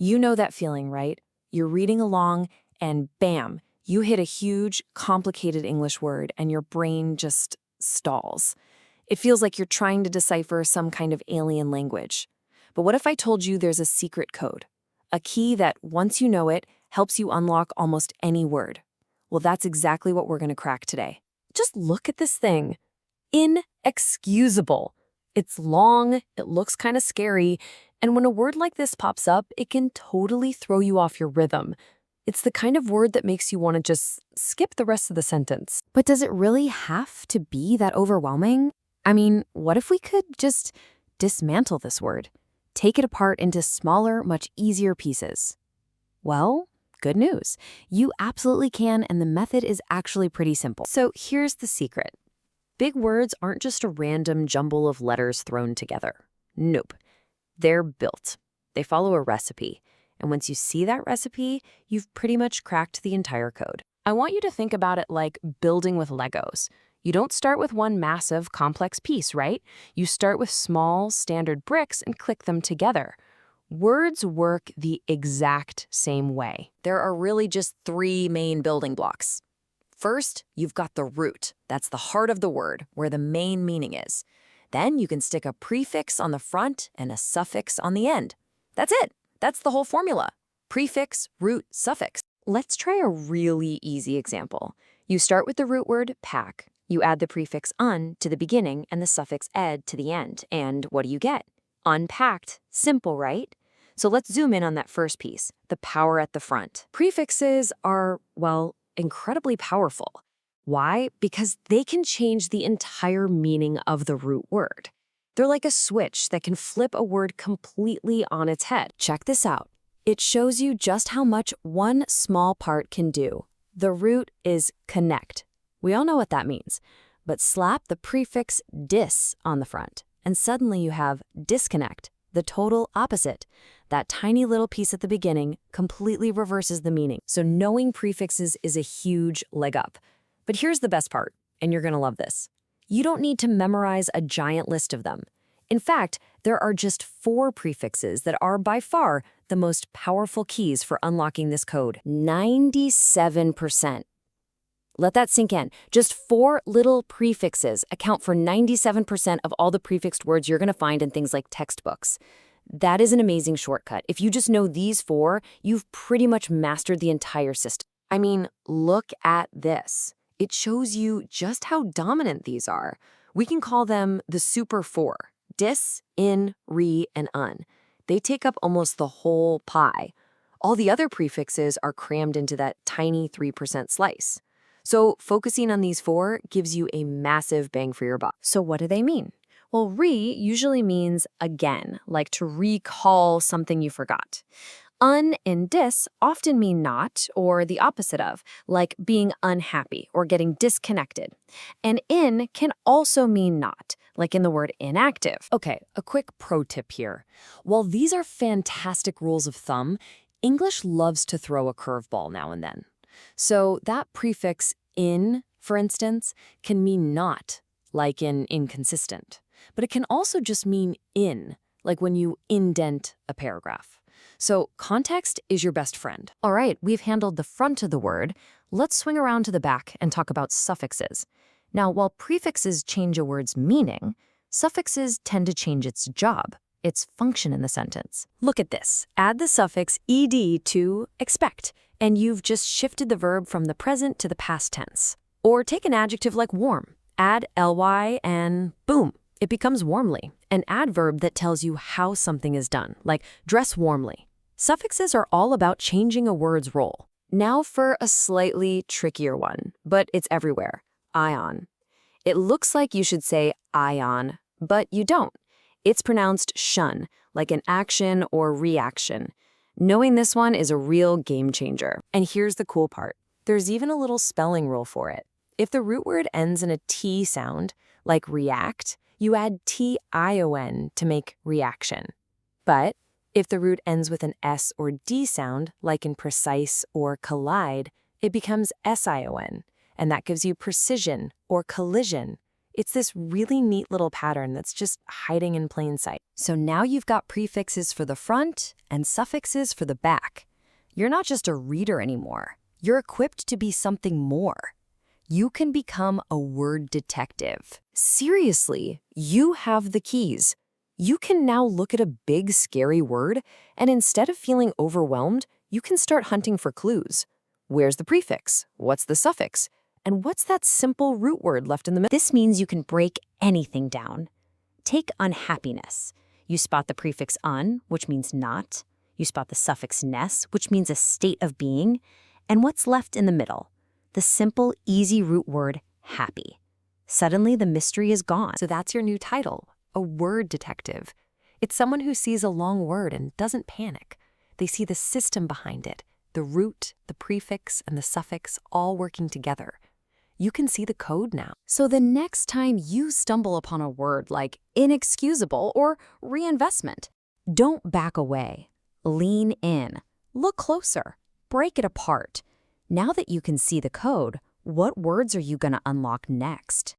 You know that feeling, right? You're reading along and bam, you hit a huge, complicated English word and your brain just stalls. It feels like you're trying to decipher some kind of alien language. But what if I told you there's a secret code? A key that, once you know it, helps you unlock almost any word. Well, that's exactly what we're going to crack today. Just look at this thing. Inexcusable. It's long, it looks kind of scary, and when a word like this pops up, it can totally throw you off your rhythm. It's the kind of word that makes you want to just skip the rest of the sentence. But does it really have to be that overwhelming? I mean, what if we could just dismantle this word? Take it apart into smaller, much easier pieces. Well, good news. You absolutely can, and the method is actually pretty simple. So here's the secret. Big words aren't just a random jumble of letters thrown together. Nope. They're built. They follow a recipe. And once you see that recipe, you've pretty much cracked the entire code. I want you to think about it like building with Legos. You don't start with one massive, complex piece, right? You start with small, standard bricks and click them together. Words work the exact same way. There are really just three main building blocks. First, you've got the root. That's the heart of the word, where the main meaning is. Then you can stick a prefix on the front and a suffix on the end. That's it. That's the whole formula. Prefix, root, suffix. Let's try a really easy example. You start with the root word pack. You add the prefix un to the beginning and the suffix ed to the end. And what do you get? Unpacked. Simple, right? So let's zoom in on that first piece, the power at the front. Prefixes are, well, incredibly powerful. Why? Because they can change the entire meaning of the root word. They're like a switch that can flip a word completely on its head. Check this out. It shows you just how much one small part can do. The root is connect. We all know what that means. But slap the prefix dis on the front, and suddenly you have disconnect, the total opposite. That tiny little piece at the beginning completely reverses the meaning. So knowing prefixes is a huge leg up. But here's the best part, and you're going to love this. You don't need to memorize a giant list of them. In fact, there are just 4 prefixes that are by far the most powerful keys for unlocking this code. 97%. Let that sink in. Just 4 little prefixes account for 97% of all the prefixed words you're going to find in things like textbooks. That is an amazing shortcut. If you just know these 4, you've pretty much mastered the entire system. I mean, look at this. It shows you just how dominant these are. We can call them the super 4. Dis, in, re, and un. They take up almost the whole pie. All the other prefixes are crammed into that tiny 3% slice. So focusing on these 4 gives you a massive bang for your buck. So what do they mean? Well, re usually means again, like to recall something you forgot. Un and dis often mean not, or the opposite of, like being unhappy or getting disconnected. And in can also mean not, like in the word inactive. Okay, a quick pro tip here. While these are fantastic rules of thumb, English loves to throw a curveball now and then. So that prefix in, for instance, can mean not, like in inconsistent. But it can also just mean in, like when you indent a paragraph. So context is your best friend. All right, we've handled the front of the word. Let's swing around to the back and talk about suffixes. Now, while prefixes change a word's meaning, suffixes tend to change its job, its function in the sentence. Look at this. Add the suffix ed to expect, and you've just shifted the verb from the present to the past tense. Or take an adjective like warm. Add ly and boom, it becomes warmly, an adverb that tells you how something is done, like dress warmly. Suffixes are all about changing a word's role. Now for a slightly trickier one, but it's everywhere. Ion. It looks like you should say ion, but you don't. It's pronounced shun, like an action or reaction. Knowing this one is a real game changer. And here's the cool part. There's even a little spelling rule for it. If the root word ends in a T sound, like react, you add T-I-O-N to make reaction. But if the root ends with an S or D sound, like in precise or collide, it becomes S-I-O-N, and that gives you precision or collision. It's this really neat little pattern that's just hiding in plain sight. So now you've got prefixes for the front and suffixes for the back. You're not just a reader anymore. You're equipped to be something more. You can become a word detective. Seriously, you have the keys. You can now look at a big, scary word, and instead of feeling overwhelmed, you can start hunting for clues. Where's the prefix? What's the suffix? And what's that simple root word left in the middle? This means you can break anything down. Take unhappiness. You spot the prefix un, which means not. You spot the suffix ness, which means a state of being. And what's left in the middle? The simple, easy root word, happy. Suddenly, the mystery is gone. So that's your new title, a word detective. It's someone who sees a long word and doesn't panic. They see the system behind it, the root, the prefix, and the suffix all working together. You can see the code now. So the next time you stumble upon a word like inexcusable or reinvestment, don't back away. Lean in. Look closer. Break it apart. Now that you can see the code, what words are you going to unlock next?